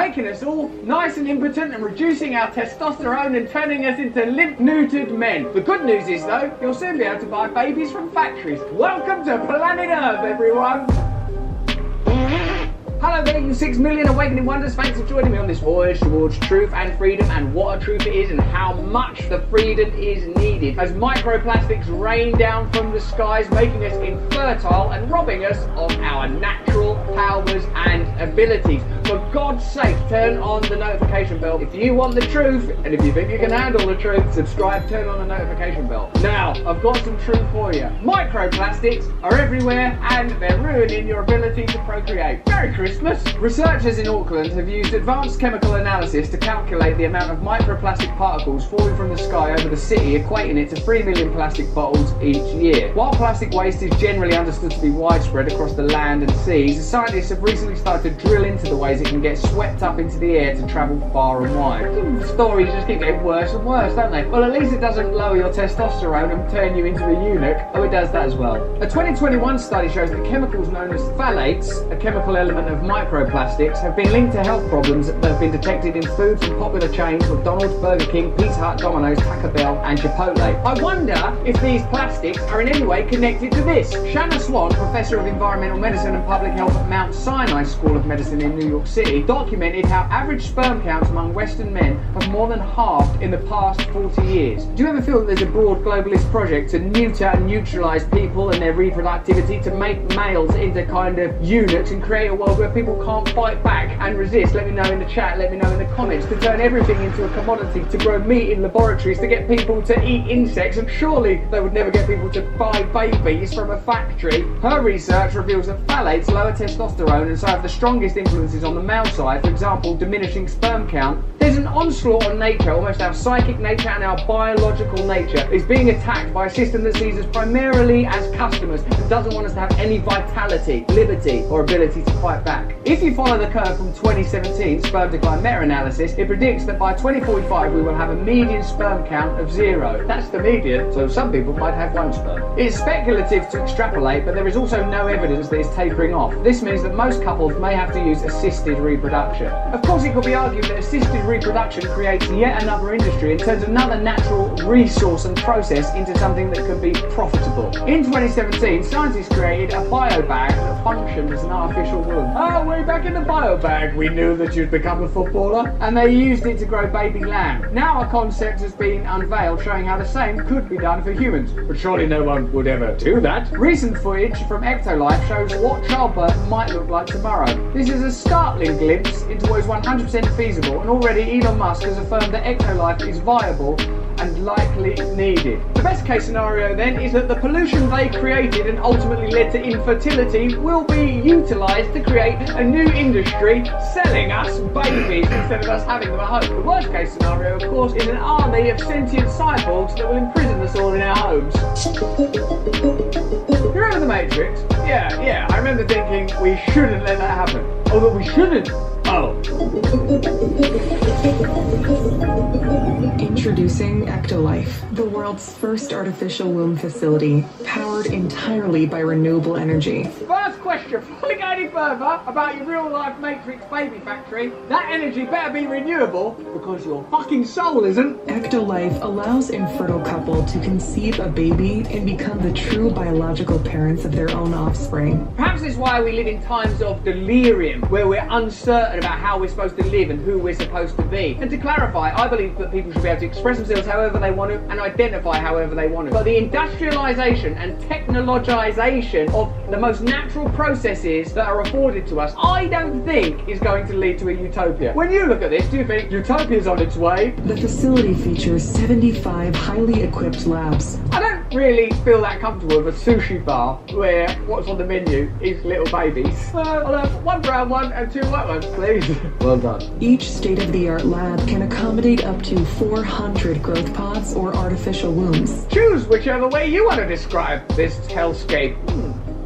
making us all nice and impotent and reducing our testosterone and turning us into limp-neutered men. The good news is, though, you'll soon be able to buy babies from factories. Welcome to planet Earth, everyone! Hello there, you 6 million awakening wonders. Thanks for joining me on this voyage towards truth and freedom, and what a truth it is and how much the freedom is needed as microplastics rain down from the skies, making us infertile and robbing us of our natural powers and abilities. For God's sake, turn on the notification bell if you want the truth, and if you think you can handle the truth, subscribe, turn on the notification bell. Now, I've got some truth for you. Microplastics are everywhere and they're ruining your ability to procreate. Merry Christmas! Researchers in Auckland have used advanced chemical analysis to calculate the amount of microplastic particles falling from the sky over the city, equating it to 3 million plastic bottles each year. While plastic waste is generally understood to be widespread across the land and seas, scientists have recently started to drill into the ways it can get swept up into the air to travel far and wide. The stories just keep getting worse and worse, don't they? Well, at least it doesn't lower your testosterone and turn you into a eunuch. Oh, it does that as well. A 2021 study shows that chemicals known as phthalates, a chemical element of microplastics, have been linked to health problems that have been detected in food from popular chains McDonald's, Burger King, Pizza Hut, Domino's, Taco Bell and Chipotle. I wonder if these plastics are in any way connected to this. Shanna Swan, Professor of Environmental Medicine and Public Health at Mount Sinai School of Medicine in New York City, documented how average sperm counts among Western men have more than halved in the past 40 years. Do you ever feel that there's a broad globalist project to neuter and neutralise people and their reproductivity, to make males into kind of eunuchs and create a world where people can't fight back and resist? Let me know in the chat, let me know in the comments. To turn everything into a commodity, to grow meat in laboratories, to get people to eat insects, and surely they would never get people to buy babies from a factory. Her research reveals that phthalates lower testosterone and so have the strongest influences on the male side, for example, diminishing sperm count. There's an onslaught on nature, almost our psychic nature and our biological nature is being attacked by a system that sees us primarily as customers and doesn't want us to have any vitality, liberty or ability to fight back. If you follow the curve from 2017 sperm decline meta-analysis, it predicts that by 2045 we will have a median sperm count of 0. That's the median, so some people might have 1 sperm. It's speculative to extrapolate, but there is also no evidence that it's tapering off. This means that most couples may have to use assisted reproduction. Of course, it could be argued that assisted reproduction creates yet another industry and turns another natural resource and process into something that can be profitable. In 2017, scientists created a biobag that functioned as an artificial womb. Oh, way back in the biobag, we knew that you'd become a footballer, and they used it to grow baby lamb. Now a concept has been unveiled showing how the same could be done for humans, but surely no one would ever do that. Recent footage from Ectolife shows what childbirth might look like tomorrow. This is a startling glimpse into what is 100% feasible, and already Elon Musk has affirmed that Ectolife is viable and likely needed. The best case scenario then is that the pollution they created and ultimately led to infertility will be utilised to create a new industry selling us babies instead of us having them at home. The worst case scenario, of course, is an army of sentient cyborgs that will imprison us all in our homes. You remember The Matrix? Yeah, I remember thinking we shouldn't let that happen. Oh, that we shouldn't? Oh. Introducing Ectolife, the world's first artificial womb facility, powered entirely by renewable energy. First question, before we go any further about your real-life Matrix baby factory, that energy better be renewable, because your fucking soul isn't. Ectolife allows infertile couple to conceive a baby and become the true biological parents of their own offspring. Perhaps it's why we live in times of delirium, where we're uncertain about how we're supposed to live and who we're supposed to be. And to clarify, I believe that people should be able to express themselves however they want to and identify however they want to. But the industrialization and technologization of the most natural processes that are afforded to us, I don't think is going to lead to a utopia. When you look at this, do you think utopia's on its way? The facility features 75 highly equipped labs. I don't really feel that comfortable with a sushi bar where what's on the menu is little babies. I'll have 1 brown one and 2 white ones, please. Well done. Each state-of-the-art lab can accommodate up to 400 growth pods or artificial wombs. Choose whichever way you want to describe this hellscape.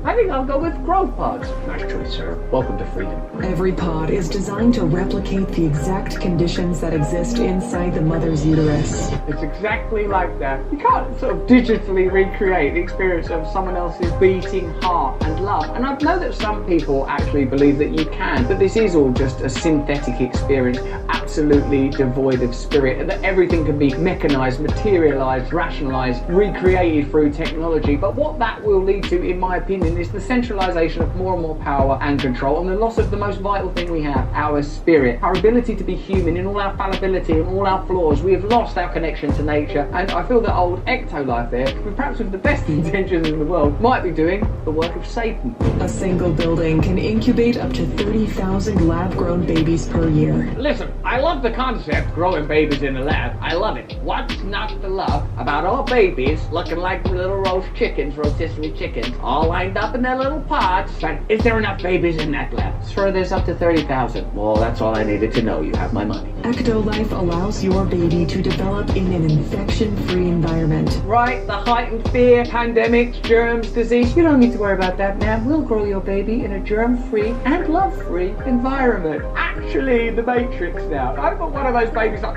I think I'll go with growth pods. Nice choice, sir. Welcome to freedom. Every pod is designed to replicate the exact conditions that exist inside the mother's uterus. It's exactly like that. You can't sort of digitally recreate the experience of someone else's beating heart and love. And I know that some people actually believe that you can, but this is all just a synthetic experience, absolutely devoid of spirit, and that everything can be mechanized, materialized, rationalized, recreated through technology. But what that will lead to, in my opinion, is the centralization of more and more power and control, and the loss of the most vital thing we have, our spirit, our ability to be human in all our fallibility and all our flaws. We have lost our connection to nature, and I feel that old Ectolife there, perhaps with the best intentions in the world, might be doing the work of Satan. A single building can incubate up to 30,000 lab-grown babies per year. Listen, I love the concept, growing babies in the lab. I love it. What's not to love about all babies looking like little rotisserie chickens, all lined up in their little pods? But is there enough babies in that lab? Sure, there's up to 30,000. Well, that's all I needed to know. You have my money. Ectolife allows your baby to develop in an infection-free environment. Right, the heightened fear, pandemics, germs, disease. You don't need to worry about that, man. We'll grow your baby in a germ-free and love-free environment. Actually, the Matrix now. I've got one of those babies like,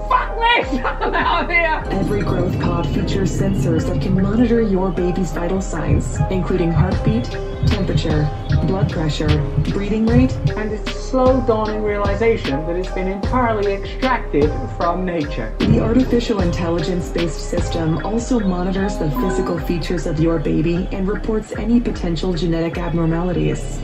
fuck this! I'm out of here! Every growth pod features sensors that can monitor your baby's vital signs, including heartbeat, temperature, blood pressure, breathing rate, And it's a slow dawning realization that it's been entirely extracted from nature. The artificial intelligence-based system also monitors the physical features of your baby and reports any potential genetic abnormalities.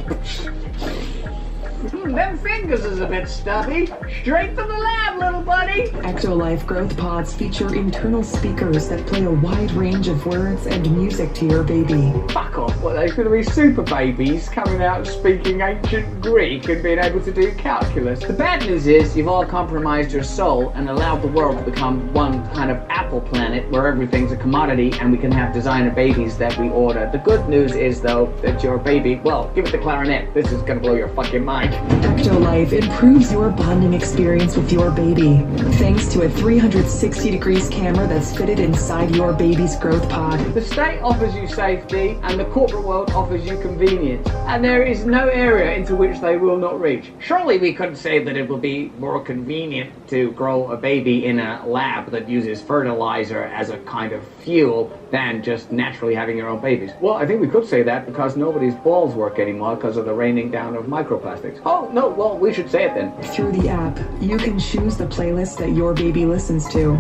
Them fingers is a bit stubby. Straight to the lab, little buddy. Ectolife growth pods feature internal speakers that play a wide range of words and music to your baby. Fuck off. What, they're going to be super babies coming out and speaking ancient Greek and being able to do calculus. The bad news is you've all compromised your soul and allowed the world to become one kind of Apple planet where everything's a commodity and we can have designer babies that we order. The good news is, though, that your baby, well, give it the clarinet. This is going to blow your fucking mind. Ectolife improves your bonding experience with your baby, thanks to a 360 degrees camera that's fitted inside your baby's growth pod. The state offers you safety and the corporate world offers you convenience, and there is no area into which they will not reach. Surely we could say that it will be more convenient to grow a baby in a lab that uses fertilizer as a kind of fuel than just naturally having your own babies. Well, I think we could say that because nobody's balls work anymore because of the raining down of microplastics. Oh, no, well, we should say it then. Through the app, you can choose the playlist that your baby listens to.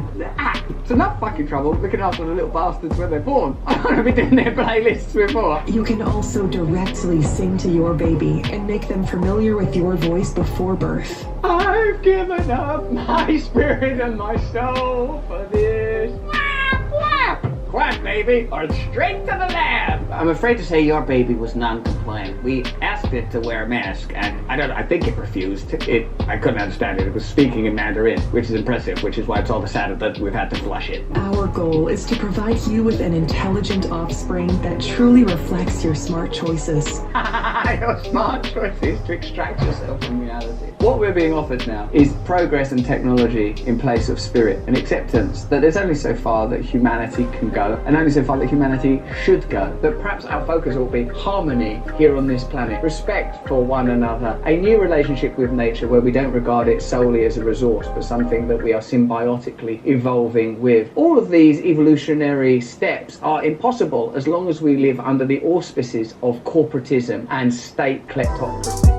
It's enough fucking trouble looking after the little bastards when they're born. I want to be doing their playlists before. You can also directly sing to your baby and make them familiar with your voice before birth. I've given up my spirit and my soul for this. Whap, whap. Quack, baby, or straight to the lab. I'm afraid to say your baby was non-compliant. We asked it to wear a mask, and I think it refused. I couldn't understand it. It was speaking in Mandarin, which is impressive, which is why it's all the sadder that we've had to flush it. Our goal is to provide you with an intelligent offspring that truly reflects your smart choices. Your smart choices to extract yourself from reality. What we're being offered now is progress and technology in place of spirit, and acceptance that there's only so far that humanity can go, and only so far that humanity should go. That perhaps our focus will be harmony here on this planet, respect for one another, a new relationship with nature where we don't regard it solely as a resource, but something that we are symbiotically evolving with. All of these evolutionary steps are impossible as long as we live under the auspices of corporatism and state kleptocracy.